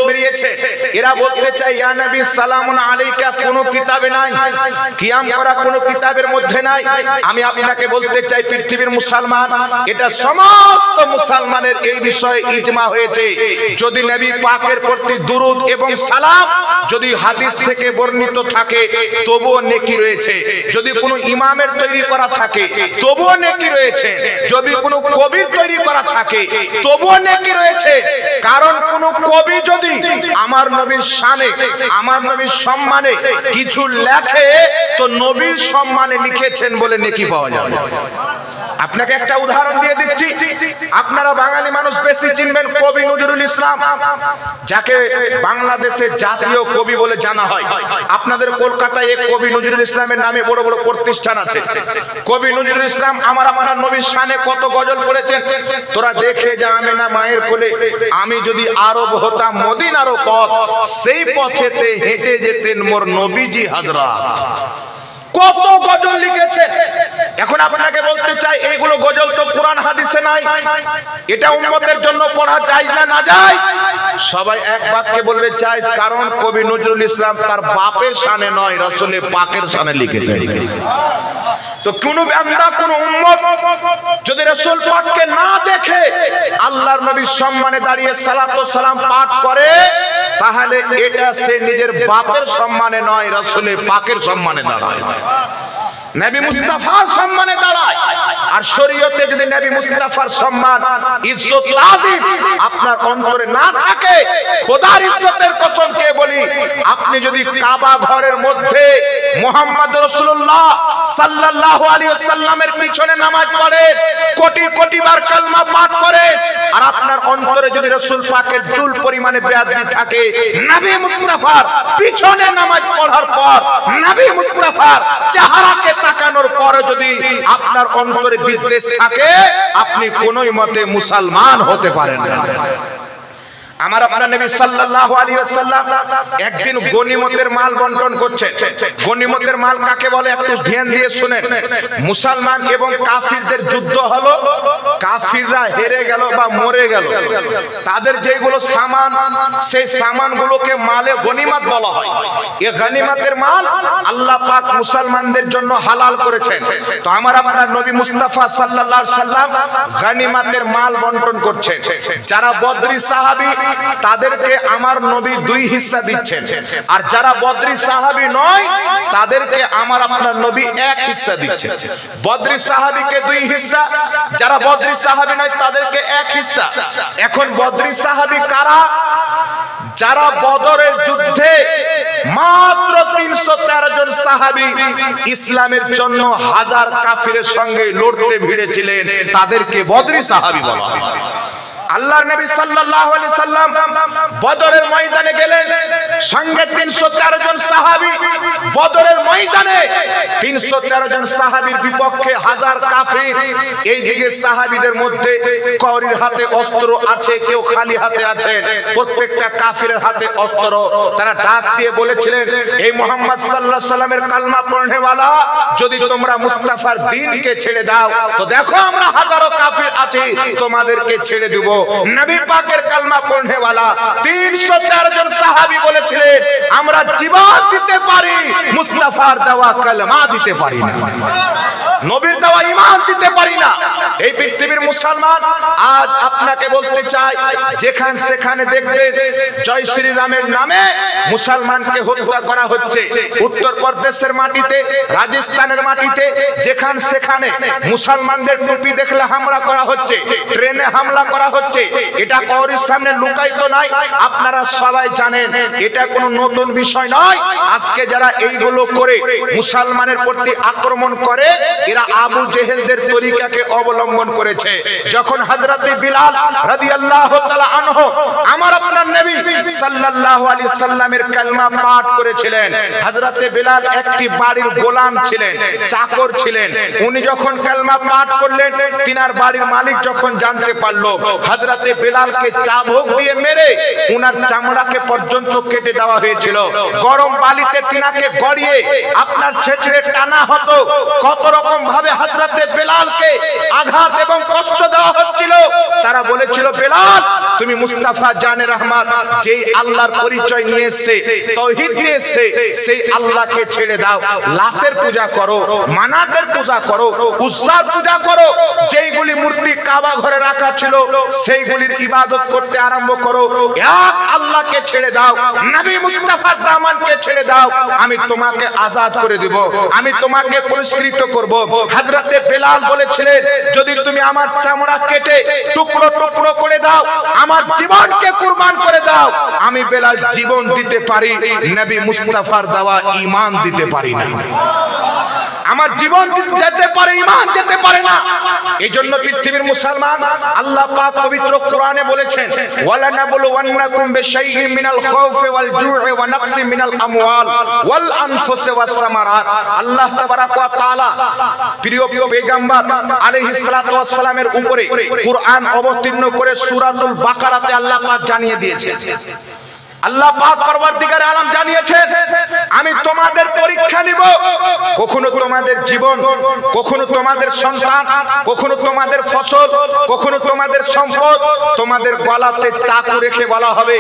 বেরিয়েছে, এরা বলতে চায় ইয়া নবী সালামুন আলাইকা কোনো কিতাবে নাই, কিয়াম করা কোনো কিতাবের মধ্যে নাই। আমি আপনাকে বলতে চাই পৃথিবীর মুসলমান, এটা সমস্ত মুসলমানের এই বিষয়ে ইজমা হয়েছে, যদি নবী পাকের প্রতি দুরূদ এবং সালাম যদি হাদিস থেকে বর্ণিত থাকে তবুও নেকি রয়েছে, যদি কোনো ইমামের তৈরি করা থাকে তবুও নেকি রয়েছে, যদি কোনো কবির তৈরি করা থাকে তবুও নেকি রয়েছে। কারণ কোন কবি যদি আমার নবীর শানে, আমার নবীর সম্মানে কিছু লেখে তো নবীর সম্মানে লিখেছেন বলে নেকি পাওয়া যাবে। আপনাকে একটা উদাহরণ দিয়ে দিচ্ছি, আপনারা বাঙালি মানুষ বেশি চিনবেন কবি নজরুল ইসলাম, যাকে বাংলাদেশের জাতীয় কবি বলে জানা হয়। আপনাদের কলকাতায় এক কবি নজরুল ইসলামের নামে বড় বড় প্রতিষ্ঠান আছে। কবি নজরুল ইসলাম আমার আপনার নবীর শানে কত গজল করেছেন, তোরা দেখে যা আমেনা মায়ের কোলে, আমি যদি আরব হতাম মদিনারও পথ, সেই পথেতে হেঁটে যেতেন মোর নবীজি হযরত। কত গজল লিখেছেন। এখন আপনাকে বলতে চাই এইগুলো গজল তো কোরআন হাদিসে নাই, এটা উম্মতের জন্য পড়া যায় না, না যায়? সবাই এক বাক্যে বলবে জায়েজ, কারণ কবি নজরুল ইসলাম তার বাপের শানে নয় রাসূলের পাকের শানে লিখেছেন। তো কোন বান্দা কোন উম্মত যদি রাসূল পাককে না দেখে আল্লাহর নবীর সম্মানে দাঁড়িয়ে সালাত ও সালাম পাঠ করে, তাহলে এটা সে নিজের বাপের সম্মানে নয় রাসূলের পাকের সম্মানে দাঁড়ায়, নবী মুস্তাফার সম্মানে দাঁড়ায়। আর শরীয়তে যদি নবী মুস্তাফার সম্মান, ইজ্জত, তাজিম আপনার অন্তরে না থাকে, খোদার ইজ্জতের কসম কে বলি, আপনি যদি কাবা ঘরের মধ্যে মুহাম্মদ রাসূলুল্লাহ সাল্লাল্লাহু আলাইহি ওয়াসাল্লামের পিছনে নামাজ পড়েন, কোটি কোটি বার কালমা পাঠ করেন, আর আপনার অন্তরে যদি রাসূল পাকের চুল পরিমাণে বেয়াদবি থাকে, নবী মুস্তাফার পিছনে নামাজ পড়ার পর নবী মুস্তাফার চেহারাকে তাকানোর পরে যদি আপনার অন্তরে বিদ্বেষ থাকে, আপনি কোনোই মতে মুসলমান হতে পারেন না। আমার আপনার নবী সাল্লাল্লাহু আলাইহি ওয়াসাল্লাম একদিন গনিমতের মাল বন্টন করছেন। গনিমতের মাল কাকে বলে একটু ধ্যান দিয়ে শুনেন। মুসলমান এবং কাফিরদের যুদ্ধ হলো, কাফিররা হেরে গেল বা মরে গেল, তাদের যেগুলো সামান, সেই সামানগুলোকে মালে গনিমত বলা হয়। এই গনিমতের মাল আল্লাহ পাক মুসলমানদের জন্য হালাল করেছেন। তো আমার আপনার নবী মুস্তাফা সাল্লাল্লাহু আলাইহি সাল্লাম গনিমতের মাল বন্টন করছেন। যারা বদরি সাহাবী তাদেরকে আমার নবী 2 হিস্সা দিচ্ছেন, আর যারা বদরি সাহাবী নয় তাদেরকে আমার আপনার নবী 1 হিস্সা দিচ্ছেন। বদরি সাহাবীকে 2 হিস্সা, যারা বদরি সাহাবী নয় তাদেরকে 1 হিস্সা। এখন বদরি সাহাবী কারা? যারা বদরের যুদ্ধে মাত্র 313 জন সাহাবী ইসলামের জন্য হাজার কাফিরের সঙ্গে লড়তে ভিড়েছিলেন, তাদেরকে বদরি সাহাবী বলা হয়। আল্লাহর নবী সাল্লাল্লাহু আলাইহি সাল্লাম বদরের ময়দানে গেলেন, সঙ্গে 313 জন সাহাবী। বদরের ময়দানে 313 জন সাহাবীর বিপক্ষে হাজার কাফির। এই দিকে সাহাবীদের মধ্যে কাউরির হাতে অস্ত্র আছে, কেউ খালি হাতে আছেন, প্রত্যেকটা কাফিরের হাতে অস্ত্র। তারা ডাক দিয়ে বলেছিলেন, এই মুহাম্মদ সাল্লাল্লাহু আলাইহি সাল্লামের কালমা পড়নেওয়ালা, যদি তোমরা মুস্তাফার দ্বীনকে ছেড়ে দাও তো দেখো আমরা হাজারো কাফির আছি, তোমাদেরকে ছেড়ে দেব। নবী পাকের কালমা পড়নেওয়ালা 313 জন সাহাবী বলেছিলেন, আমরা জীবন দিতে পারি, মুস্তাফার দেওয়া কালমা দিতে পারি না, নবীর দেওয়া ঈমান দিতে পারি না। এই পৃথিবীর মুসলমান, আজ আপনাকে বলতে চাই, যেখানে সেখানে দেখবেন জয় শ্রীরামের নামে মুসলমানকে হত্যা করা হচ্ছে। উত্তরপ্রদেশের মাটিতে, রাজস্থানের মাটিতে, যেখানে সেখানে মুসলমানদের টুপি দেখলে হামলা করা হচ্ছে, ট্রেনে হামলা করা হচ্ছে। এটা কারোর সামনে লুকায়িত নাই, আপনারা সবাই জানেন, এটা কোনো নতুন বিষয় নয়। আজকে যারা এইগুলো করে মুসলমানের প্রতি আক্রমণ করে, এরা আবু জেহেলদের তরিকাকে অবলম্বন করেছে। যখন হযরত বিলাল রাদিয়াল্লাহু তাআলা আনহু আমার আপনার নবী সাল্লাল্লাহু আলাইহি সাল্লামের কালমা পাঠ করেছিলেন, হযরত বিলাল একটি বাড়ির গোলাম ছিলেন, চাকর ছিলেন। উনি যখন কালমা পাঠ করলেন, তিনার বাড়ির মালিক যখন জানতে পারলো হযরতে বেলালকে চাবুক দিয়ে মেরে উনার চামড়াকে পর্যন্ত কেটে দেওয়া হয়েছিল, গরম বালিতে তিনাকে গড়িয়ে আপনার ছেঁচড়ে টানা হতো, কত রকম ভাবে হযরতে বেলালকে আঘাত এবং কষ্ট দেওয়া হচ্ছিল, তারা বলেছিল বেলাল তুমি মুস্তাফা জানে রহমত যেই আল্লাহর পরিচয় নিয়ে এসেছে, তাওহীদ নিয়ে এসেছে, সেই আল্লাহকে ছেড়ে দাও, লাতের পূজা করো, মানাতের পূজা করো, উজ্জার পূজা করো, যেইগুলি মূর্তি কাবা ঘরে রাখা ছিল সেইগুলির ইবাদত করতে আরম্ভ করো, এক আল্লাহকে ছেড়ে দাও, নবী মুস্তাফার দামানকে ছেড়ে দাও, আমি তোমাকে আজাদ করে দেব, আমি তোমাকে পুরস্কৃত করব। হযরতে বেলাল বলেছিলেন যদি তুমি আমার চামড়া কেটে টুকরো টুকরো করে দাও, আমার জীবনকে কুরবান করে দাও, আমি বেলাল জীবন দিতে পারি, নবী মুস্তাফার দেওয়া ঈমান দিতে পারি না। আমার জীবন যেতে পারে, ঈমান যেতে পারে না। এইজন্য পৃথিবীর মুসলমান আল্লাহ পাক পবিত্র কোরআনে বলেছেন ওয়ালা নাবলুওয়ান্নাকুম বিশাইইন মিনাল খাউফি ওয়াল জু'i ওয়া নাকসিম মিনাল আমওয়াল ওয়াল আনফুসি ওয়াস সামারাত। আল্লাহ তাবারাক ওয়া তাআলা প্রিয় পয়গম্বর আলাইহিস সালাতু ওয়াস সালামের উপরে কোরআন অবতীর্ণ করে সূরাতুল বাকারাতে আল্লাহ পাক জানিয়ে দিয়েছেন, আল্লাহ পাক পরওয়ারদিগার আলম জানিয়েছেন আমি তোমাদের পরীক্ষা নিব, কখনো তোমাদের জীবন, কখনো তোমাদের সন্তান, কখনো তোমাদের ফসল, কখনো তোমাদের সম্পদ, তোমাদের গলাতে চাকু রেখে বলা হবে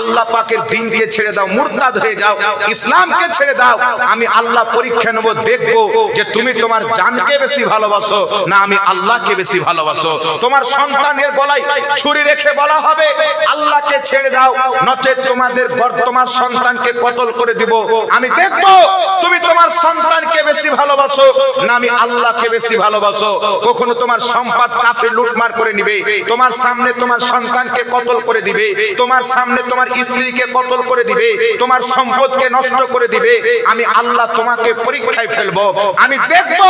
আল্লাহ পাকের দ্বীনকে ছেড়ে দাও, মুরতাদ হয়ে যাও, ইসলামকে ছেড়ে দাও, আমি আল্লাহ পরীক্ষা নেব, দেখবো যে তুমি তোমার জানকে বেশি ভালোবাসো না আমি আল্লাহকে বেশি ভালোবাসো। তোমার সন্তানের গলায় ছুরি রেখে বলা হবে আল্লাহকে ছেড়ে দাও, নচেত তোমার সন্তানকে কতল করে দিব, আমি দেখব তুমি তোমার সন্তানকে বেশি ভালোবাসো না আমি আল্লাহকে বেশি ভালোবাসো। কখনো তোমার সম্পদ কাফির লুটমার করে নিবে, তোমার সামনে তোমার সন্তানকে কতল করে দিবে, তোমার সামনে তোমার স্ত্রীকে কতল করে দিবে, তোমার সম্পদকে নষ্ট করে দিবে, আমি আল্লাহ তোমাকে পরীক্ষায় ফেলবো, আমি দেখব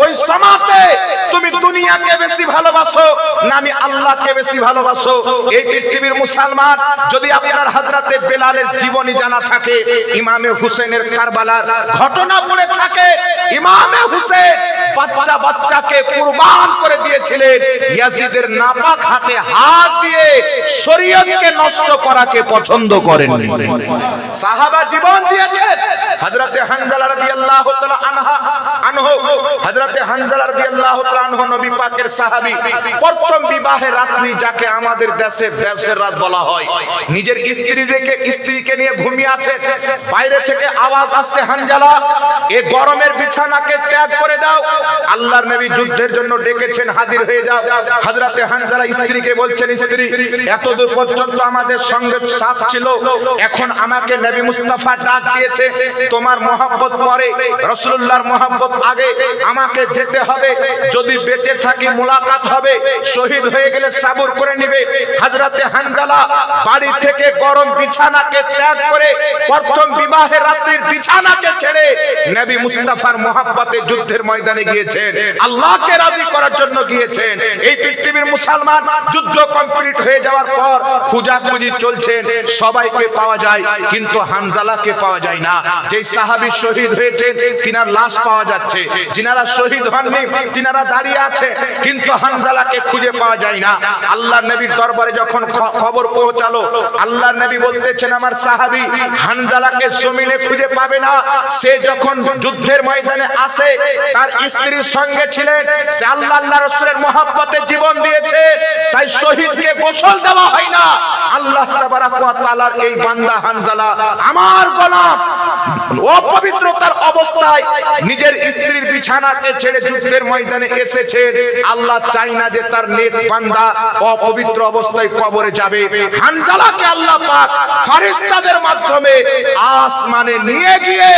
ওই সমাতে তুমি দুনিয়াকে বেশি ভালোবাসো না আমি আল্লাহকে বেশি ভালোবাসো। এই পৃথিবীর মুসলমান যদি আপনার হযরতে বেলালের জীবনী জানা থাকে, ইমামে হুসেনের কারবালার ঘটনা পড়ে থাকে, ইমামে হুসেন বাচ্চাকে কুরবান করে দিয়েছিলেন, ইয়াজিদের নাপাক হাতে হাত দিয়ে শরীয়তকে নষ্ট করাকে পছন্দ করেননি, সাহাবা জীবন দিয়েছেন। হযরতে হানজালা রাদিয়াল্লাহু তাআলা আনহু হযরতে হানজালা রাদিয়াল্লাহু তাআলা আনহু নবী পাকের সাহাবী, প্রথম বিবাহের রাত্রি যাকে আমাদের দেশে বেশের রাত বলা হয়, নিজের স্ত্রীকে নিয়ে ঘুমিয়ে আছে, বাইরে থেকে আওয়াজ আসছে হানজালা এই গরমের বিছানাকে ত্যাগ করে দাও, আল্লাহর নবী যুদ্ধের জন্য ডেকেছেন, হাজির হয়ে যাও। হযরতে হানজালা স্ত্রীকে বলছেন স্ত্রী এতদূর পর্যন্ত আমাদের সঙ্গে সাথ ছিল, এখন আমাকে নবী মুস্তাফা ডাক দিয়েছে, তোমার মহব্বত পরে রাসূলুল্লাহর মহব্বত আগে, আমাকে যেতে হবে, যদি বেঁচে থাকি মুলাকাত হবে, শহীদ হয়ে গেলে সবর করে নেবে। হযরতে হানজালা বাড়ি থেকে গরম বিছানাকে ত্যাগ করে প্রথম বিবাহের রাত্রির বিছানাকে ছেড়ে নবী মুস্তাফার মহব্বতে যুদ্ধের ময়দানে গিয়েছেন, আল্লাহকে রাজি করার জন্য গিয়েছেন। এই পৃথিবীর মুসলমান যুদ্ধ কমপ্লিট হয়ে যাওয়ার পর খোঁজাখুঁজি চলছেন, সবাইকে পাওয়া যায় কিন্তু হানজালাকে পাওয়া যায় না। যেই সাহাবী শহীদ হয়েছেন তিনার লাশ পাওয়া যাচ্ছে, যিনারা শহীদ হননি তিনারা দাঁড়িয়ে আছে, কিন্তু হানজালাকে খুঁজে পাওয়া যায় না। আল্লাহর নবীর দরবারে যখন খবর পৌঁছালো, আল্লাহর নবী বলতেছেন আমার সাহাবী হানজালাকে জমিনে খুঁজে পাবে না, সে যখন যুদ্ধের ময়দানে আসে তার স্ত্রীর সঙ্গে ছিলেন, সে আল্লাহ রাসূলের মহব্বতে জীবন দিয়েছে, তাই শহীদকে গোসল দেওয়া হয় না। আল্লাহ তাবারাক ওয়া তাআলার এই বান্দা হানজালা আমার গোলাম অপবিত্রতার অবস্থায় নিজের স্ত্রীর বিছানাকে ছেড়ে যুদ্ধের ময়দানে এসেছে, আল্লাহ চায় না যে তার নেক বান্দা অপবিত্র অবস্থায় কবরে যাবে। হানজালাকে আল্লাহ পাক ফেরেশতাদের মাধ্যমে আসমানে নিয়ে গিয়ে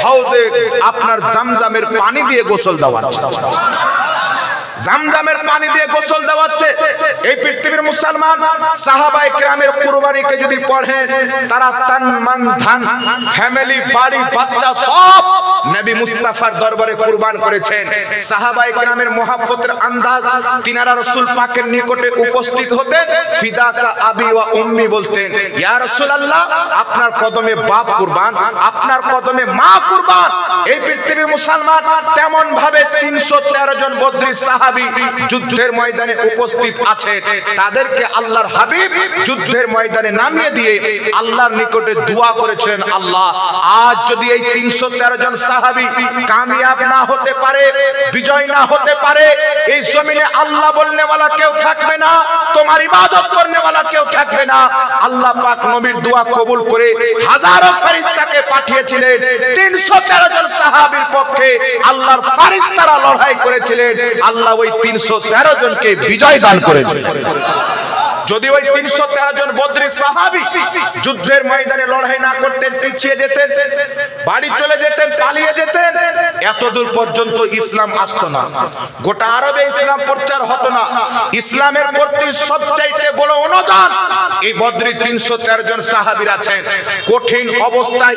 হাউজে আপনার জামজামের পানি দিয়ে গোসল দেওয়াচ্ছে, জামজামের পানি দিয়ে গোসল দেওয়াচ্ছে। এই পৃথিবীর মুসলমান সাহাবায়ে কেরামের কুরবানিকে যদি পড়েন, তারা তন মন ধন ফ্যামিলি বাড়ি বাচ্চা সব নবী মুস্তাফার দরবারে কুরবান করেছেন। সাহাবায়ে কেরামের মহব্বতের আন্দাজ, তিনারা রাসূল পাকের নিকটে উপস্থিত হতেন, ফিদাকা আবি ওয়া উম্মি বলতেন, ইয়া রাসূলুল্লাহ আপনার কদমে বাপ কুরবান, আপনার কদমে মা কুরবান। এই পৃথিবীর মুসলমান তেমন ভাবে 313 জন বদরি সাহাবী সাহাবী যুদ্ধের ময়দানে উপস্থিত আছেন, তাদেরকে আল্লাহর হাবিব যুদ্ধের ময়দানে নামিয়ে দিয়ে আল্লাহর নিকটে দোয়া করেছিলেন, আল্লাহ আজ যদি এই 313 জন সাহাবী কামিয়াব না হতে পারে, বিজয় না হতে পারে, এই জমিনে আল্লাহ বলনে ওয়ালা কেউ থাকবে না, তোমার ইবাদত করনে ওয়ালা কেউ থাকবে না। আল্লাহ পাক নবীর দোয়া কবুল করে হাজারো ফেরেশতাকে পাঠিয়েছিলেন। 313 জন সাহাবীর পক্ষে আল্লাহর ফেরেশতারা লড়াই করেছিলেন, আল্লাহ ওই 313 জনকে বিজয় দান করেছিলেন। যদি ওই 313 জন বদরি সাহাবী যুদ্ধের ময়দানে লড়াই না করতেন, পিছিয়ে যেতেন, বাড়ি চলে যেতেন, পালিয়ে যেতেন, এতদূর পর্যন্ত ইসলাম আসতো না, গোটা আরবে ইসলাম প্রচার হতো না। ইসলামের প্রতি সবচাইতে বড় অনুদান এই বদরি 313 জন সাহাবীর আছেন। কঠিন অবস্থায়,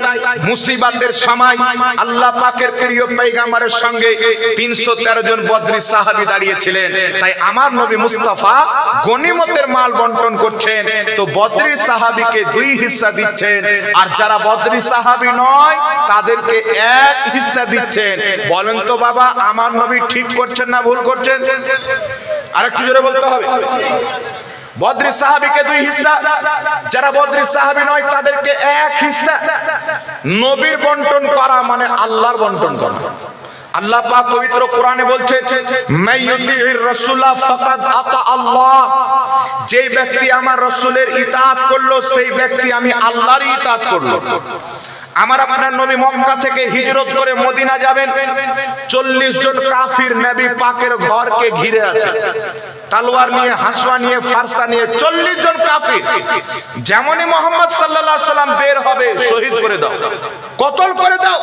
মুসিবতের সময় আল্লাহ পাকের প্রিয় পয়গম্বরের সঙ্গে 313 জন বদরি সাহাবী দাঁড়িয়েছিলেন। তাই আমার নবী মুস্তাফা গনিমতের মাল বন্টন করছেন, তো বদরি সাহাবীকে 2 হিস্সা দিচ্ছেন, আর যারা বদরি সাহাবী নয় তাদেরকে 1 হিস্সা দিচ্ছেন। বলেন তো বাবা, আমার নবী ঠিক করছেন না ভুল করছেন? আরেকটু জোরে বলতে হবে। বদরি সাহাবীকে 2 হিস্সা, যারা বদরি সাহাবী নয় তাদেরকে 1 হিস্সা। নবীর বন্টন করা মানে আল্লাহর বন্টন করা। আল্লাহ পাক পবিত্র কোরআনে বলছেন, মাইয়ুতির রাসূলা ফাকাদ আতা আল্লাহ, যে ব্যক্তি আমার রাসূলের ইতাআত করলো সেই ব্যক্তি আমি আল্লাহর ইতাআত করলো। আমার আপনার নবী মক্কা থেকে হিজরত করে মদিনা যাবেন, 40 জন কাফির নবী পাকের ঘরকে ঘিরে আছে, তলোয়ার নিয়ে, হাসওয়া নিয়ে, ফারসা নিয়ে 40 জন কাফির। যেমনই মুহাম্মদ সাল্লাল্লাহু আলাইহি সাল্লাম বের হবে, শহীদ করে দাও, কতল করে দাও।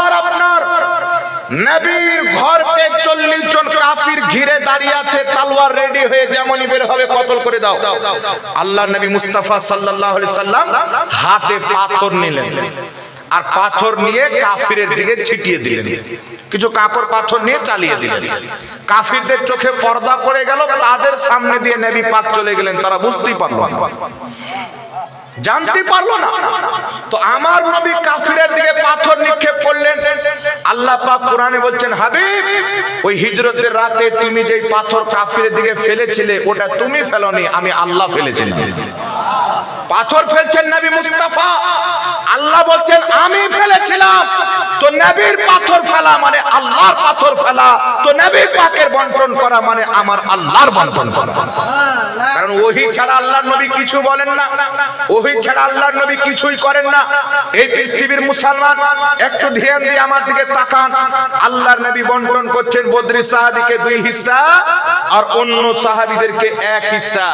আর আপনার নবীর ঘরকে 40 জন কাফির ঘিরে দাঁড়িয়ে আছে, তলোয়ার রেডি হয়ে, যেমনই বের হবে কতল করে দাও। আল্লাহর নবী মুস্তাফা সাল্লাল্লাহু আলাইহি সাল্লাম হাতে পাথর নিলেন, আর পাথর নিয়ে কাফিরের দিকে ছিটিয়ে দিলেন, কিছু কাকর পাথর নিয়ে চালিয়ে দিলেন। কাফিরদের চোখে পর্দা পড়ে গেল, তাদের সামনে দিয়ে নবী পাক চলে গেলেন, তারা বুঝতেই পারলো না, জানতে পারলো না। তো আমার নবী কাফিরের দিকে পাথর নিক্ষেপ করলেন। আল্লাহ পাক কোরআনে বলছেন, হাবিব ওই হিজরতের রাতে তুমি যেই পাথর কাফিরের দিকে ফেলেছিলে ওটা তুমি ফেলোনি, আমি আল্লাহ ফেলেছিলাম। পাথর ফেলছেন নবী মুস্তাফা, আল্লাহ বলছেন আমি ফেলেছিলাম। তো নবীর পাথর ফেলা মানে আল্লাহর পাথর ফেলা, তো নবী পাকের বন্টন করা মানে আমার আল্লাহর বন্টন করা। কারণ ওহী ছাড়া আল্লাহর নবী কিছু বলেন না, ওহী ছাড়া আল্লাহর নবী কিছুই করেন না। এই পৃথিবীর মুসলমান একটু ধ্যান দিয়ে আমার দিকে তাকান, আল্লাহর নবী বন্টন করছেন বদরি সাহাবীকে 2 হিস্সা আর অন্য সাহাবীদেরকে 1 হিস্সা।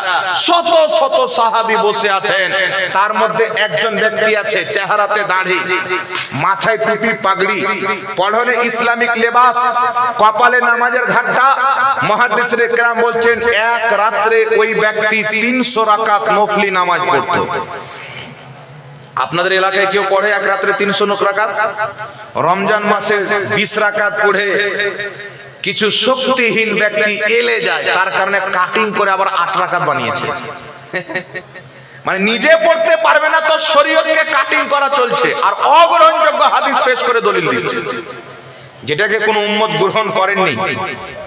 শত শত সাহাবী বসে আছেন, তার মধ্যে একজন ব্যক্তি আছে চেহারাতে দাড়ি, মাথায় টুপি পাগড়ি, পরনে ইসলামিক লেবাস, কপালে নামাজের ঘাটটা। মুহাদ্দিসিনে কেরাম বলছেন এক রাত্রে ওই ব্যক্তি 300 রাকাত নফলি নামাজ পড়তো। আপনাদের এলাকায় কেউ পড়ে এক রাত্রে 300 রাকাত? রমজান মাসে 20 রাকাত পড়ে কিছু শক্তিহীন ব্যক্তি এলে যায়, তার কারণে কাটিং করে আবার 8 রাকাত বানিয়েছে। মানে নিজে পড়তে পারবে না তো শরীয়তকে কাটিং করা চলছে, আর অগ্রহণযোগ্য হাদিস পেশ করে দলিল দিচ্ছে, যেটাকে কোন উম্মত গ্রহণ করেননি,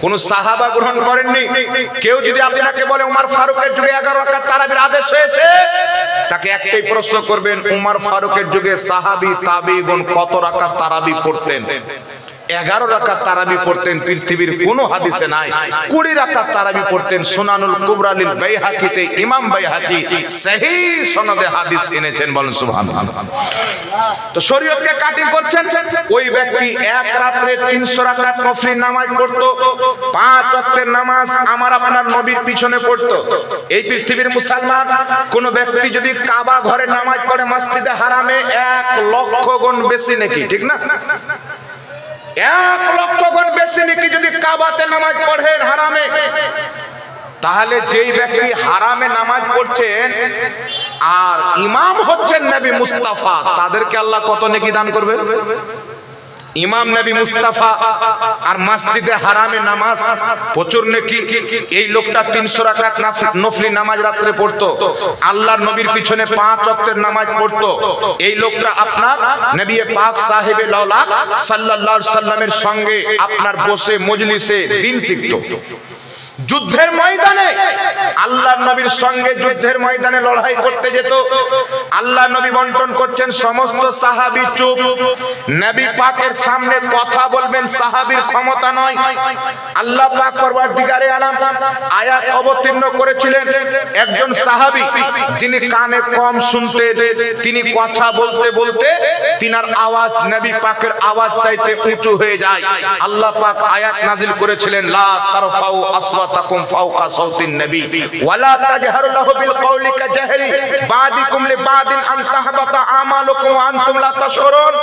কোন সাহাবা গ্রহণ করেননি। কেউ যদি আপনাকে বলে উমর ফারুকের যুগে 11 রাকাত তারাবির আদেশ হয়েছে, তাকে একটাই প্রশ্ন করবেন, উমর ফারুকের যুগে সাহাবী তাবিঈগণ কত রাকাত তারাবি পড়তেন? 11 রাকাত তারাবি পড়তেন, পৃথিবীর কোন হাদিসে নাই। 20 রাকাত তারাবি পড়তেন। সুনানুল কুবরা লিল বাইহাকিতে ইমাম বাইহাকি সহিহ সনদে হাদিস এনেছেন, বলেন সুবহানাল্লাহ। তো শরীয়তকে কাটিং করছেন। ওই ব্যক্তি এক রাতে 300 রাকাত নফলি নামাজ পড়তো, 5 ওয়াক্তের নামাজ আমার আপনার নবীর পিছনে পড়তো। এই পৃথিবীর মুসলমান কোন ব্যক্তি যদি কাবা ঘরে নামাজ পড়ে মসজিদে হারামে 1 লক্ষ গুণ বেশি নাকি, ঠিক না? 1 লক্ষ গুণ বেশি নাকি যদি কাবাতে নামাজ পড়েন হারামে, তাহলে যেই ব্যক্তি হারামে নামাজ পড়ছেন আর ইমাম হচ্ছেন নবী মুস্তাফা, তাদেরকে আল্লাহ কত নেকি দান করবেন? ইমাম নবী মুস্তাফা আর মসজিদে হারামে নামাজ প্রচুর নেকি। এই লোকটা 300 রাকাত নফলি নামাজ রাতে পড়তো, আল্লাহর নবীর পিছনে 5 ওয়াক্তের নামাজ পড়তো। এই লোকটা আপনার নবী পাক সাহেবে লাউলা সাল্লাল্লাহু আলাইহি সাল্লামের সঙ্গে আপনার বসে মজলিসে দিন শিখতো। যুদ্ধের ময়দানে আল্লাহর নবীর সঙ্গে যুদ্ধের ময়দানে লড়াই করতে যেত। আল্লাহর নবী বন্টন করছেন, সমস্ত সাহাবী চুপ। নবী পাকের সামনে কথা বলবেন সাহাবীর ক্ষমতা নয়। আল্লাহ পাক পরওয়ারদিগারে আলাম আয়াত অবতীর্ণ করেছিলেন। একজন সাহাবী যিনি কানে কম শুনতেন, তিনি কথা বলতে বলতে তিনার আওয়াজ নবী পাকের আওয়াজ চাইতে উঁচু হয়ে যায়। আল্লাহ পাক আয়াত নাযিল করেছিলেন, লা তারফাউ আসওয়াতাকুম ফাওকা সাউতিন নবী ওয়ালা তাজহারু লাহু বিল কওলি কাজহরি বাদিকুম লিবাদিন আন তাহবাতা আমালুকুম ওয়া আনতুম লা তাশউরুন।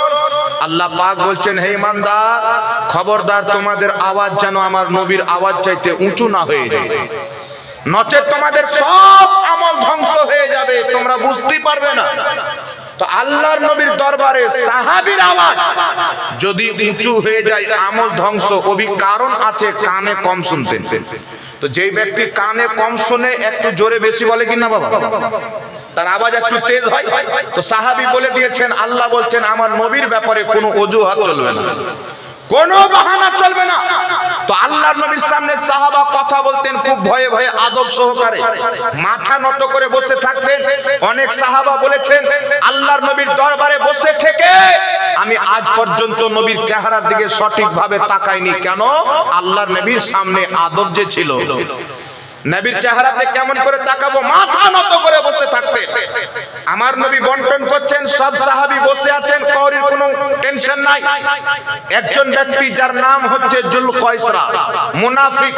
আল্লাহ পাক বলছেন, হে ঈমানদার, খবরদার তোমাদের আওয়াজ যেন আমার নবীর আওয়াজ চাইতে উঁচু না হয়ে যায়, নচেত তোমাদের সব আমল ধ্বংস হয়ে যাবে, তোমরা বুঝতেই পারবে না। তো আল্লাহর নবীর দরবারে সাহাবীর আওয়াজ যদি উঁচু হয়ে যায় আমল ধ্বংস, ওই কারণ আছে কানে কম শুনতেন। তো যেই ব্যক্তি কানে কম শুনে একটু জোরে বেশি বলে কিনা বাবা, তার আওয়াজ একটু তেজ হয়। তো সাহাবী বলে দিয়েছেন, আল্লাহ বলছেন আমার নবীর ব্যাপারে কোনো অজুহাত চলবে না, কোনো বাহানা চলবে না। তো আল্লাহর নবীর সামনে সাহাবা কথা বলতেন খুব ভয়ে ভয়ে আদব সহকারে, মাথা নত করে বসে থাকতেন। অনেক সাহাবা বলেছেন, আল্লাহর নবীর দরবারে বসে থেকে আমি আজ পর্যন্ত নবীর চেহারার দিকে সঠিকভাবে তাকাইনি। কেন? আল্লাহর নবীর সামনে আদব যে ছিল, নবীর চেহারাতে কেমন করে তাকাবো, মাথা নত করে বসে থাকতে। আমার নবী বন্টন করছেন, সব সাহাবী বসে আছেন, কারোর কোনো টেনশন নাই। একজন ব্যক্তি যার নাম হচ্ছে জুলখায়সরা, মুনাফিক।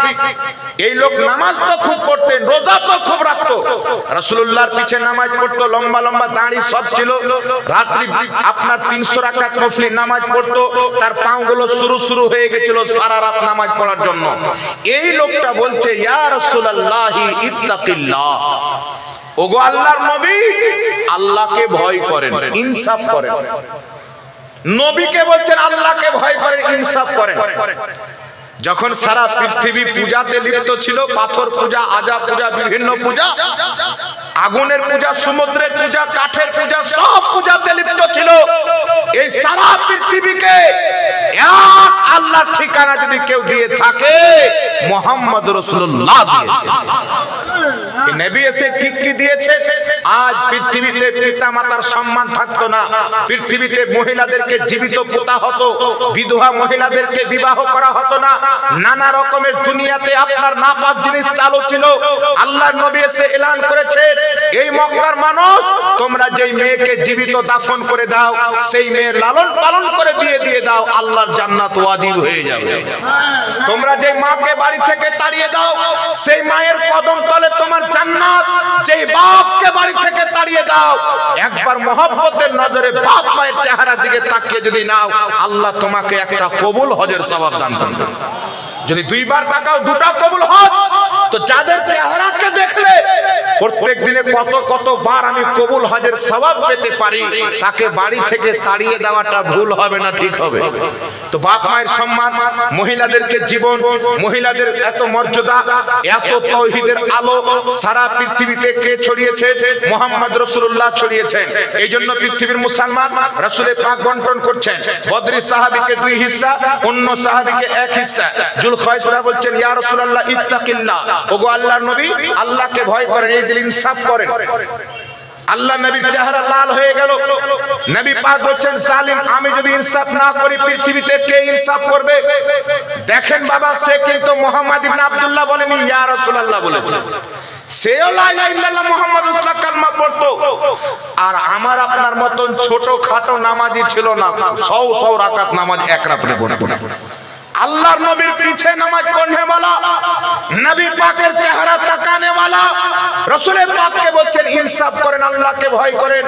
এই লোক নামাজ তো খুব পড়তেন, রোজা তো খুব রাখতো, রাসূলুল্লাহর পিছে নামাজ পড়তো, লম্বা লম্বা দাড়ি সব ছিল। রাত্রি আপনার 300 রাকাত নফলি নামাজ পড়তো, তার পাগুলো শুরু হয়ে গেছিল সারা রাত নামাজ পড়ার জন্য। এই লোকটা বলছে, ইয়া রাসূলুল্লাহি ইত্তাকিল্লাহ, ওগো আল্লাহর নবী, আল্লাহকে ভয় করেন, ইনসাফ করেন। নবীকে বলছেন আল্লাহকে ভয় করেন, ইনসাফ করেন। যখন সারা পৃথিবী পূজাতে লিপ্ত ছিল, পাথর পূজা, আজা পূজা, বিভিন্ন পূজা, আগুনের পূজা, সমুদ্রের পূজা, কাঠের পূজা, সব পূজাতে লিপ্ত ছিল। এই সারা পৃথিবীকে এক আল্লাহর ঠিকানা যদি কেউ দিয়ে থাকে, মুহাম্মদ রাসূলুল্লাহ দিয়েছেন। এই নবী এসে ঠিক কি দিয়েছে? আজ পৃথিবীতে পিতা মাতার সম্মান থাকতো না, পৃথিবীতে মহিলাদেরকে জীবিত পোতা হতো, বিধবা মহিলাদেরকে বিবাহ করা হতো না, নানা রকমের দুনিয়াতে আপনার নাপাক জিনিস চালু ছিল। আল্লাহর নবী এসে এলান করেছে, এই মক্কার মানুষ, তোমরা যেই মেয়েকে জীবিত দাফন করে দাও, সেই মেয়ের লালন পালন করে বিয়ে দিয়ে দাও, আল্লাহর জান্নাত ওয়াজিব হয়ে যাবে। তোমরা যে মাকে বাড়ি থেকে তাড়িয়ে দাও, সেই মায়ের কদম তলে তোমার জান্নাত। যেই বাপকে বাড়ি থেকে তাড়িয়ে দাও, একবার মহব্বতের নজরে বাপ মায়ের চেহারার দিকে তাকিয়ে যদি নাও, আল্লাহ তোমাকে একটা কবুল হজের সওয়াব দান করবে। যদি দুইবার তাকাও, দুটা কবুল হজ। তো যাদের চেহারাকে দেখলে প্রত্যেক দিনে কত বার আমি কবুল হজের সওয়াব পেতে পারি, তাকে বাড়ি থেকে তাড়িয়ে দেওয়াটা ভুল হবে না, ঠিক হবে? তো বাপ মায়ের সম্মান, মহিলাদেরকে জীবন, মহিলাদের এত মর্যাদা, এত তাওহীদের আলো সারা পৃথিবীতে কে ছড়িয়েছে? মুহাম্মদ রাসূলুল্লাহ ছড়িয়েছেন। এই জন্য পৃথিবীর মুসলমান রাসূলের পাক বন্টন করছেন, বদরি সাহাবীকে 2 হিস্সা, অন্য সাহাবীকে 1 হিস্সা। জুলখায়সরা বলছেন, ইয়া রাসূলুল্লাহ ইত্তাকিল্লাহ, ওগো আল্লাহর নবী, আল্লাহকে ভয় করেন, এই দিল ইনসাফ করেন। আল্লাহ নবীর চেহারা লাল হয়ে গেল। নবী পাক বলছেন, সালিম, আমি যদি ইনসাফ না করি, পৃথিবীতে কে ইনসাফ করবে? দেখেন বাবা, সে কিন্তু মুহাম্মদ ইবনে আব্দুল্লাহ বলেনি, ইয়া রাসূলুল্লাহ বলেছে। সেও লা ইলাহা ইল্লাল্লাহ মুহাম্মাদুর রাসূলুল্লাহ কালমা পড়তো। আর আমার আপনার মতন ছোট খাটো নামাজি ছিল না, 100 রাকাত নামাজ এক রাতে পড়তো। আল্লাহর নবীর পিছে নামাজ পড়নে वाला, নবী পাকের চেহারা তাকানে वाला, রাসূলের পাককে বলছেন ইনসাফ করেন, আল্লাহকে ভয় করেন।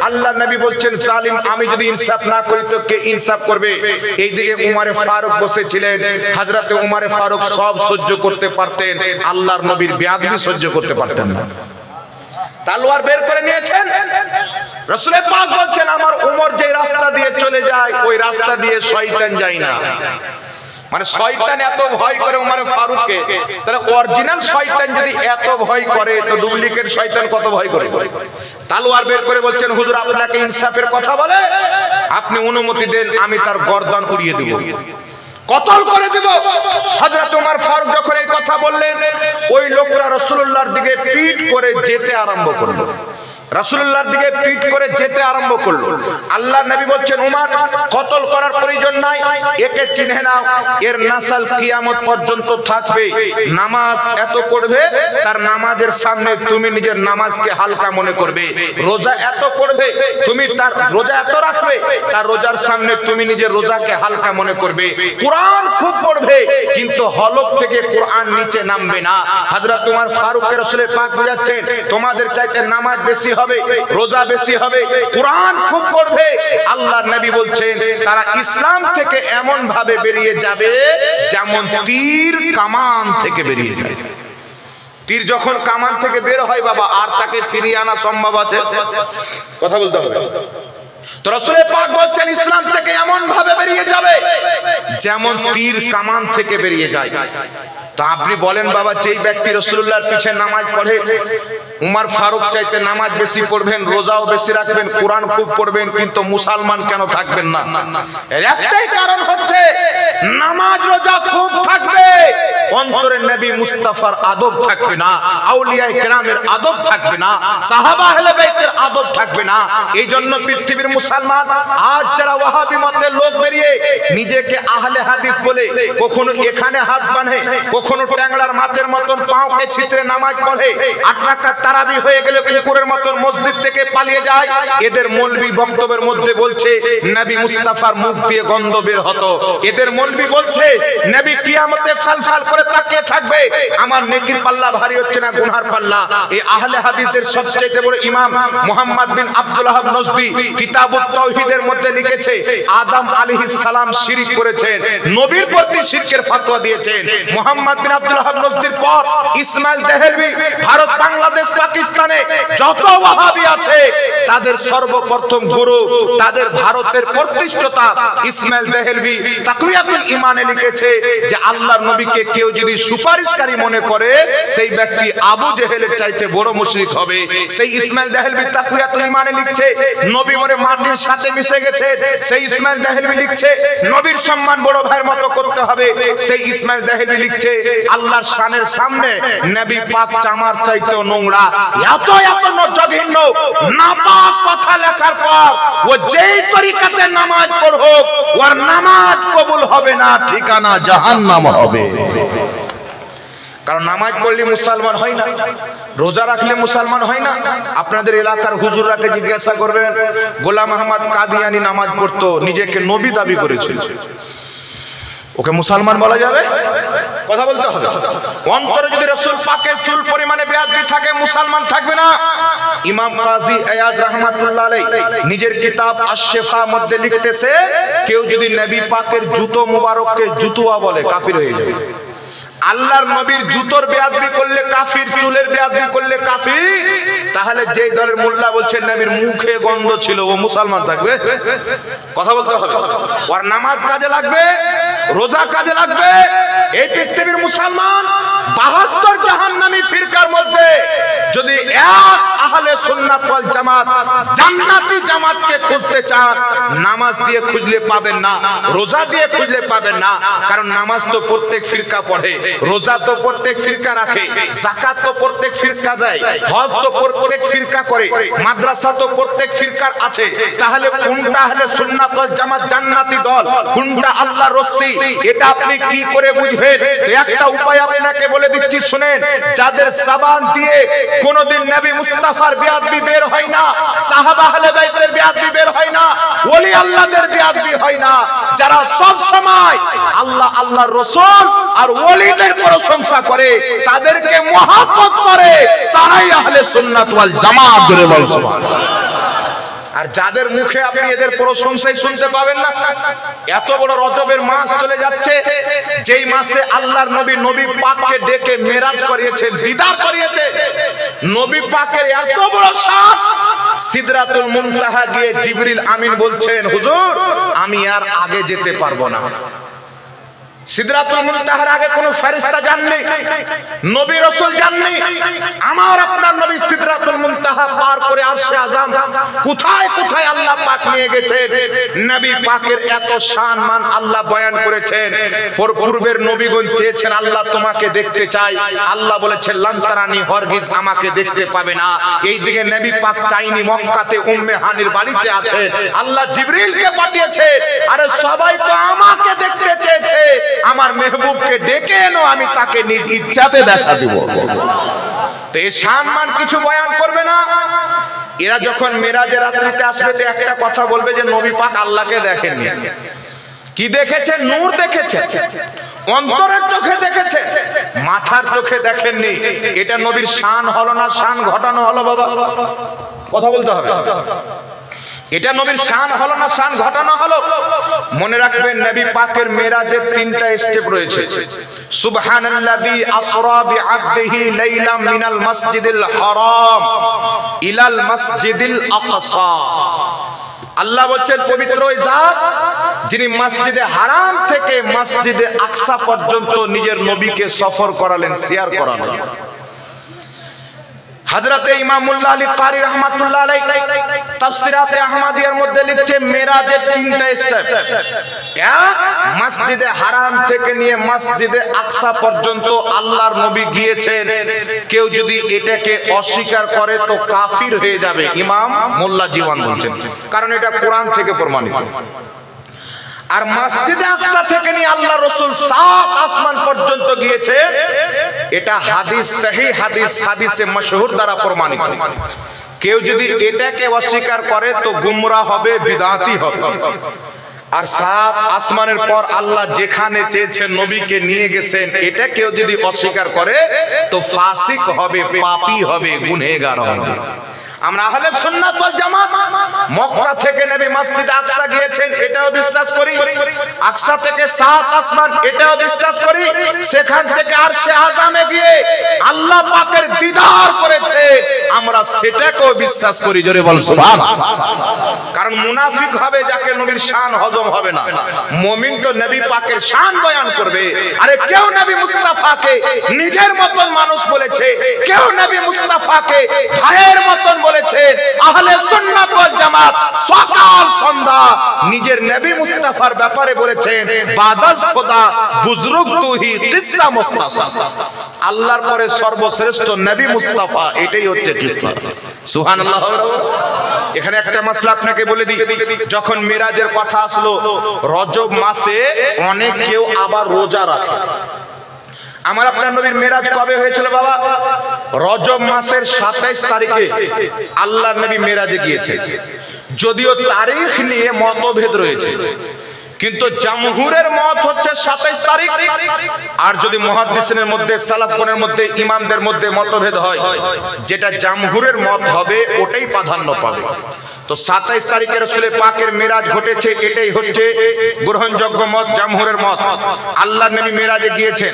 আল্লাহর নবী বলছেন, জালিম, আমি যদি ইনসাফ না করি তো কে ইনসাফ করবে? এইদিকে উমরে ফারুক বসেছিলেন। হযরতে উমরে ফারুক সব সহ্য করতে পারতেন, আল্লাহর নবীর বেয়াদবি সহ্য করতে পারতেন না। তলোয়ার বের করে নিয়েছেন। রাসূল পাক বলছেন আমার ওমর যে রাস্তা দিয়ে চলে যায় ওই রাস্তা দিয়ে শয়তান যায় না। মানে শয়তান এত ভয় করে ওমর ফারুককে, তাহলে অরিজিনাল শয়তান যদি এত ভয় করে তো ডুপ্লিকেট শয়তান কত ভয় করে। তলোয়ার বের করে বলছেন হুজুর আপনাকে ইনসাফের কথা বলে, আপনি অনুমতি দেন আমি তার গর্দান উড়িয়ে দেব, কতল করে দেব। হযরত ওমর ফারুক যখন এই কথা বললেন ওই লোকটা রাসূলুল্লাহর দিকে পিঠ করে যেতে আরম্ভ করলো, রাসূলুল্লাহর দিকে পিঠ করে যেতে আরম্ভ করলো। আল্লাহর নবী বলছেন ওমর কতল করার প্রয়োজন নাই, একে চিনে নাও, এর নাসাল কিয়ামত পর্যন্ত থাকবে, নামাজ এত পড়বে তার নামাজের সামনে তুমি নিজের নামাজকে হালকা মনে করবে, রোজা এত পড়বে তুমি তার রোজা এত রাখবে তার রোজার সামনে তুমি নিজের রোজাকে হালকা মনে করবে, কোরআন খুব পড়বে কিন্তু হলক থেকে কোরআন নিচে নামবে না। হযরত ওমর ফারুককে রাসূল পাক বোঝাচ্ছেন তোমাদের চাইতে নামাজ বেশি হবে, রোজা বেশি হবে, কোরআন খুব পড়বে। আল্লাহর নবী বলছেন তারা ইসলাম থেকে এমন ভাবে বেরিয়ে যাবে যেমন তীর কামান থেকে বেরিয়ে যায়। তীর যখন কামান থেকে বের হয় বাবা আর তাকে ফিরিয়ে আনা সম্ভব আছে? কথা বলতে হবে। তো রাসূল পাক বলছেন ইসলাম থেকে এমন ভাবে বেরিয়ে যাবে যেমন তীর কামান থেকে বেরিয়ে যায়। তো আপনি বলেন বাবা যেই ব্যক্তি রাসূলুল্লাহর পিছে নামাজ পড়ে, উমর ফারুক চাইতে নামাজ বেশি পড়বেন, রোজাও বেশি রাখবেন, কোরআন খুব পড়বেন, কিন্তু মুসলমান কেন থাকবেন না? এর একটাই কারণ হচ্ছে নামাজ রোজা খুব থাকবে, অন্তরে নবী মুস্তাফার আদব থাকবে না, আউলিয়ায়ে কেরামের আদব থাকবে না, সাহাবা আহলে বাইতের আদব থাকবে না। এই জন্য পৃথিবীর মুসলমান আজ যারা ওয়াহাবি মতের লোক বেরিয়ে নিজেকে আহলে হাদিস বলে কখনো এখানে হাত বাঁধে, কখনো ট্যাংলার মাছের মতন পাওকে ছিতরে নামাজ পড়ে, 8 রাকাত তারাবি হয়ে গেলে কুকুরের মতন মসজিদ থেকে পালিয়ে যায়, এদের মৌলবি বক্তব্যের মধ্যে বলছে নবী মুস্তাফার মুখ দিয়ে গন্ধ বের হতো, এদের মৌলবি বলছে নবী কিয়ামতে ফালফাল করে তাকিয়ে থাকবে, আমার নেকির পাল্লা ভারী হচ্ছে না গুনার পাল্লা। এই আহলে হাদিসদের সবচেয়ে বড় ইমাম মুহাম্মদ বিন আব্দুল ওয়াহাব নজদি কিতাবুত তাওহীদের মধ্যে লিখেছে আদম আলাইহিস সালাম শিরক করেছেন, নবীর প্রতি শিরকের ফতোয়া দিয়েছেন। মুহাম্মদ বিন আব্দুল ওয়াহাব নজদির পর ইসমাইল দেহলভি ভারত বাংলাদেশ পাকিস্তানে যত ওয়াহাবি আছে তাদের সর্বপ্রথম গুরু, তাদের ভারতের প্রতিষ্ঠাতা ইসমাইল দেহলভি তাকওয়াতুল ঈমানে লিখেছে যে আল্লাহর নবীকে কেউ যদি সুপারিশকারী মনে করে সেই ব্যক্তি আবু জেহেলের চাইতে বড় মুশরিক হবে। সেই ইসমাইল দেহলভি তাকওয়াতুল ঈমানে লিখছে নবী মরে মাটির সাথে মিশে গেছে, সেই ইসমাইল দেহলভি লিখছে নবীর সম্মান বড় ভাইয়ের মতো করতে হবে, সেই ইসমাইল দেহলভি লিখছে আল্লাহর শানের সামনে নবী পাক চামার চাইতেও নোংরা। এত এত জঘন্য নাপাক কথা লেখার পর ও যেই তরিকাতে নামাজ পড়ো ওর নামাজ কবুল হবে না, ঠিকানা জাহান্নাম হবে। কারণ নামাজ পড়লে মুসলমান হয় না, রোজা রাখলে মুসলমান হয় না। আপনাদের এলাকার হুজুররাকে জিজ্ঞাসা করবেন গোলাম আহমদ কাদিয়ানি নামাজ পড়তো, নিজেকে নবী দাবি করেছিল, ওকে মুসলমান বলা যাবে? কথা বলতে হবে। অন্তরে যদি রাসূল পাকের চুল পরিমাণে বেয়াদবি থাকে মুসলমান থাকবে না। ইমাম কাজী আয়াজ রাহমাতুল্লাহ আলাইহি নিজের কিতাব আশ-শিফা মধ্যে লিখতেছে কেউ যদি নবী পাকের জুতো মুবারককে জুতুয়া বলে কাফির হয়ে যাবে। আল্লাহর নবীর জুতোর বেয়াদবি করলে কাফির, চুলের বেয়াদবি করলে কাফির। তাহলে যেই দলের মোল্লা বলছেন নবীর মুখে গন্ধ ছিল ও মুসলমান থাকবে? কথা বলতে হবে। ওর নামাজ কাজে লাগবে, রোজা কাজে লাগবে। এই পৃথিবীর মুসলমান 72 জাহান্নামী ফিরকার মধ্যে যদি এক আহলে সুন্নাত ওয়াল জামাত জান্নাতি জামাতকে খুঁজতে চান নামাজ দিয়ে খুঁজলে পাবেন না, রোজা দিয়ে খুঁজলে পাবেন না। কারণ নামাজ তো প্রত্যেক ফিরকা পড়ে, রোজা তো প্রত্যেক ফিরকা রাখে, যাকাত তো প্রত্যেক ফিরকা দেয়, হজ তো প্রত্যেক ফিরকা করে, মাদ্রাসা তো প্রত্যেক ফিরকার আছে। তাহলে কোনটা আহলে সুন্নাত ওয়াল জামাত জান্নাতি দল, কোনটা আল্লাহর রসি, এটা আপনি কি করে বুঝবেন? তো একটা উপায় আপনাকে বলে দিচ্ছি শুনেন। যাদের জবান দিয়ে কোনদিন নবী মুস্তাফার বেয়াদবি বের হয় না, সাহাবা আহলে বাইতের বেয়াদবি বের হয় না, ওলি আল্লাহদের বেয়াদবি হয় না, যারা সব সময় আল্লাহ আল্লাহর রাসূল আর ওলিদের প্রশংসা করে, তাদেরকে মহব্বত করে, তারাই আহলে সুন্নাত ওয়াল জামাত। জোরে বল সুবহানাল্লাহ। আর যাদের মুখে আপনি এদের প্রশংসাই শুনতে পাবেন না। এত বড় রজবের মাস চলে যাচ্ছে, যেই মাসে আল্লাহর নবী নবী পাককে ডেকে মেরাজ করিয়েছেন, দিদার করিয়েছে। নবী পাকের এত বড় শান, সিদরাতুল মুনতাহা গিয়ে জিবরিল আমিন বলছেন, হুজুর আমি আর আগে যেতে পারবো না। সিদরাতুল মুনতাহার আগে কোন ফেরেশতা যাননি, নবী রাসূল যাননি। আমার আপনার নবী সিদরাতুল মুনতাহা পার করে আরশে আযম কোথায় কোথায় আল্লাহ পাক নিয়ে গেছেন। নবী পাকের এত সম্মান আল্লাহ বয়ান করেছেন। পূর্বের নবীগণ চেয়েছেন আল্লাহ তোমাকে দেখতে চাই, আল্লাহ বলেছেন লান তারানি, হরগিজ আমাকে দেখতে পাবে না। এইদিকে নবী পাক চাইনি, মক্কাতে উম্মে হানির বাড়িতে আছে, আল্লাহ জিবরিলকে পাঠিয়েছে, আরে সবাই তো আমাকে দেখতে চেয়েছে, আমার মেহবুবকে ডেকে এনো, আমি তাকে নিজ ইচ্ছাতে দেখা দিব। তো এই সম্মান কিছু বয়ান করবে না। এরা যখন মেরাজের রাত্রিতে আসবে তো একটা কথা বলবে যে নবী পাক আল্লাহকে দেখেননি। কি দেখেছেন? নূর দেখেছেন, অন্তরের চোখে দেখেছেন, মাথার চোখে দেখেননি। এটা নবীর শান হলো না, শান ঘটানো হলো? বাবা কথা বলতে হবে। এটা নবীর শান হলো না, শান ঘটানো হলো? মনে রাখবেন নবী পাকের মেরাজের তিনটা স্টেপ রয়েছে। সুবহানাল্লাযী আসরা বিআবদিহি লাইলাম মিনাল মাসজিদিল হারাম ইলাল মাসজিদিল আকসা। আল্লাহ বলছেন পবিত্র ওই জাত যিনি মসজিদে হারাম থেকে মসজিদে আকসা পর্যন্ত নিজের নবীকে সফর করালেন, শেয়ার করালেন। হযরতে ইমামুল্লাহ আলী কারি রাহমাতুল্লাহ আলাইহি তাফসিরাতে আহমদিয়ার মধ্যে লিখছে মেরাজের তিনটা স্টেপ। এক, মসজিদে হারাম থেকে নিয়ে মসজিদে আকসা পর্যন্ত আল্লাহর নবী গিয়েছেন। কেউ যদি এটাকে অস্বীকার করে তো কাফির হয়ে যাবে, ইমাম মোল্লা জীবন বলছেন, কারণ এটা কোরআন থেকে প্রমাণিত। আর মসজিদে আকসা থেকে নিয়ে আল্লাহ রাসূল 7 আসমান পর্যন্ত গিয়েছে, এটা হাদিস, সহিহ হাদিস, হাদিসে মাশহুর দ্বারা প্রমাণিত। কেউ যদি এটাকে অস্বীকার করে তো গুমরাহ হবে, বিদআতি হবে। আর 7 আসমানের পর আল্লাহ যেখানে চেয়েছেন নবীকে নিয়ে গেছেন, এটা কেউ যদি অস্বীকার করে তো ফাসিক হবে, পাপী হবে, গুনাহগার হবে। আমরা আহলে সুন্নাত ওয়াল জামাত মক্কা থেকে নবী মসজিদ আকসা গিয়েছেন এটাও বিশ্বাস করি, আকসা থেকে 7 আসমান এটাও বিশ্বাস করি, সেখান থেকে আরশে আযমে গিয়ে আল্লাহ পাকের দিদার করেছে আমরা সেটাকেও বিশ্বাস করি। জোরে বল সুবহানাল্লাহ। কারণ মুনাফিক হবে যাকে নবীর শান হজম হবে না, মুমিন তো নবী পাকের শান বয়ান করবে। আরে কেউ নবী মুস্তাফাকে নিজের মতন মানুষ বলেছে, কেউ নবী মুস্তাফাকে ভাইয়ের মতন বলেছে। আহলে সুন্নাত ওয়াল জামাত সকাল সন্ধ্যা নিজের নবী মুস্তাফার ব্যাপারে বলেছেন বাদাস খোদা বুজরুগ তুহি কিসসা মুখতাসা, আল্লাহর পরে সর্বশ্রেষ্ঠ নবী মুস্তাফা, এটাই হচ্ছে কিসসা। সুবহানাল্লাহ। এখানে একটা মাসলা আপনাকে বলে দিই, যখন মিরাজের কথা আসলো, রজব মাসে অনেক কেউ আবার রোজা রাখে। আমার আপনার নবীর মেরাজ কবে হয়েছিল বাবা? রজব মাসের 27 তারিখে আল্লাহর নবী মেরাজে গিয়েছে। যদিও তারিখ নিয়ে মতভেদ রয়েছে, কিন্তু জামহুরের মত হচ্ছে 27 তারিখ। আর যদি মুহাদ্দিসিনের মধ্যে, সালাফগণের মধ্যে, ইমামদের মধ্যে মতভেদ হয়, যেটা জামহুরের মত হবে ওটাই প্রাধান্য পাবে। তো 27 তারিখে রাসূল পাকের মেরাজ ঘটেছে, এটাই হচ্ছে গ্রহণযোগ্য মত, জামহুরের মত। আল্লাহর নবী মেরাজে গিয়েছেন,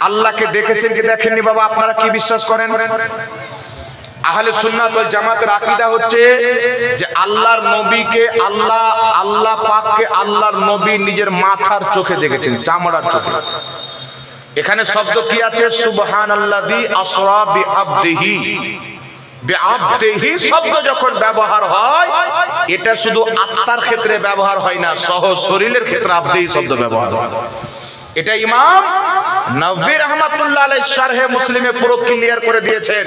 আল্লাহকে দেখেছেন কি দেখেননি বাবা? আপনারা কি বিশ্বাস করেন? আহলে সুন্নাত ওয়াল জামাতের আকীদা হচ্ছে যে আল্লাহর নবীকে আল্লাহ পাককে আল্লাহর নবী নিজের মাথার চোখে দেখেছেন, চামড়ার চোখে। এখানে শব্দ কি আছে? সুবহানাল্লাযী আসরা বিআবদিহি। বিআবদিহি শব্দ যখন ব্যবহার হয়, এটা শুধু আত্মার ক্ষেত্রে ব্যবহার হয় না, সহ শরীরের ক্ষেত্রে আবদিহি শব্দ ব্যবহার হয়। এটা ইমাম নববী রাহমাতুল্লাহ আলাইহি শারহে মুসলিমে পুরো ক্লিয়ার করে দিয়েছেন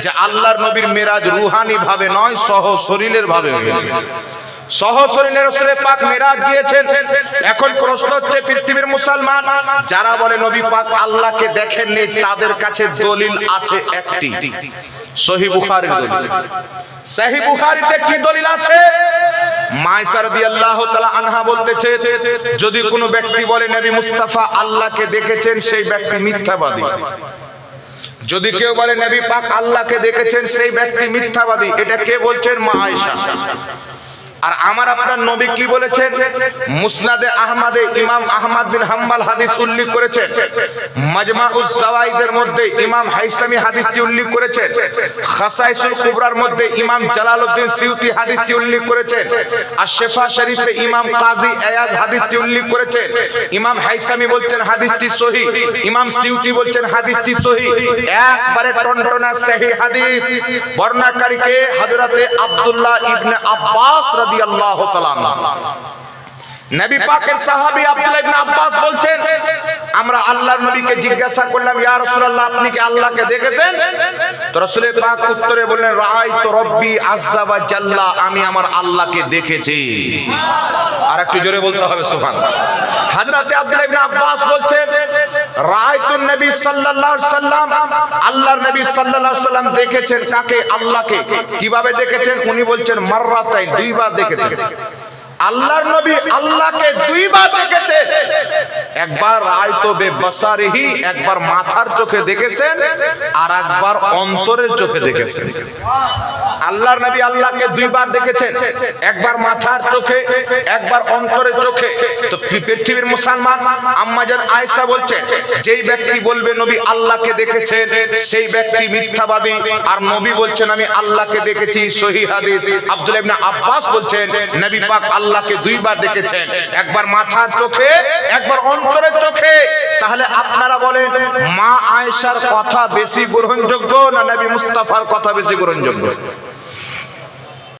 যে আল্লাহর নবীর মেরাজ রুহানি ভাবে নয়, সহ শরীরের ভাবে হয়েছে। সহ শরীরে রাসূল পাক মেরাজ গিয়েছেন। এখন প্রশ্ন হচ্ছে, পৃথিবীর মুসলমান যারা বলে নবী পাক আল্লাহকে দেখেননি, তাদের কাছে দলিল আছে একটি, সহিহ বুখারীর দলিল। সহিহ বুখারীতে কি দলিল আছে? মায়েশা রাদিয়াল্লাহু তাআলা আনহা বলতেছে, যদি কোনো ব্যক্তি বলে নবী মুস্তাফা আল্লাহকে দেখেছেন, সেই ব্যক্তি মিথ্যাবাদী। যদি কেউ বলে নবী পাক আল্লাহকে দেখেছেন, সেই ব্যক্তি মিথ্যাবাদী। এটা কে বলছেন? মা আয়েশা। আর আমার আপনার নবী কি বলেছেন? মুসনাদে আহমদে ইমাম আহমদ বিন হাম্বল হাদিস উল্লেখ করেছেন, মাজমাউজ জাওয়াইদের মধ্যে ইমাম হাইসামি হাদিসটি উল্লেখ করেছেন, খাসাইসুল কুবরার মধ্যে ইমাম জালালউদ্দিন সিউতি হাদিসটি উল্লেখ করেছেন, আর শেফা শরীফে ইমাম কাজী আয়াজ হাদিসটি উল্লেখ করেছেন। ইমাম হাইসামি বলছেন হাদিসটি সহিহ, ইমাম সিউতি বলছেন হাদিসটি সহিহ, একবারে টনটনা সহিহ হাদিস। বর্ণনাকারীকে হযরতে আব্দুল্লাহ ইবনে আব্বাস রাদিয়াল্লাহু তাআলা নবী পাকের সাহাবী আব্দুল্লাহ ইবনে আব্বাস বলছেন, আমরা আল্লাহর নবীকে জিজ্ঞাসা করলাম, ইয়া রাসূলুল্লাহ আপনি কি আল্লাহকে দেখেছেন? তো রাসূল পাক উত্তরে বললেন, রাআইতু রাব্বি আযজা ওয়া জাল্লা, আমি আমার আল্লাহকে দেখেছি। আর একটু জোরে বলতে হবে সুবহানাল্লাহ। হযরতে আব্দুল্লাহ ইবনে আব্বাস বলছেন, রাআইতু নবী সাল্লাল্লাহু আলাইহি সাল্লাম, আল্লাহর নবী সাল্লাল্লাহু আলাইহি সাল্লাম দেখেছেন কাকে? আল্লাহকে। কিভাবে দেখেছেন? উনি বলছেন মাররাতাইন, দুইবার দেখেছেন। আল্লাহর নবী আল্লাহকে দুইবার দেখেছেন। একবার রায়তো বেবাসারিহি, একবার মাথার চোখে দেখেছেন, আর একবার অন্তরের চোখে দেখেছেন। আল্লাহর নবী আল্লাহকে দুইবার দেখেছেন, একবার মাথার চোখে, একবার অন্তরের চোখে। তো পৃথিবীর মুসলমান আম্মা জান আয়েশা বলছেন, যেই ব্যক্তি বলবে নবী আল্লাহকে দেখেছেন, সেই ব্যক্তি মিথ্যাবাদী। আর নবী বলছেন আমি আল্লাহকে দেখেছি, সহিহ হাদিস। আব্দুল্লাহ ইবনে আব্বাস বলছেন নবী পাক আল্লাহকে দুইবার দেখেছেন, একবার মাথার চোখে, একবার অন্তরের চোখে। তাহলে আপনারা বলেন, মা আয়েশার কথা বেশি গ্রহণযোগ্য না নবী মুস্তাফার কথা বেশি গ্রহণযোগ্য?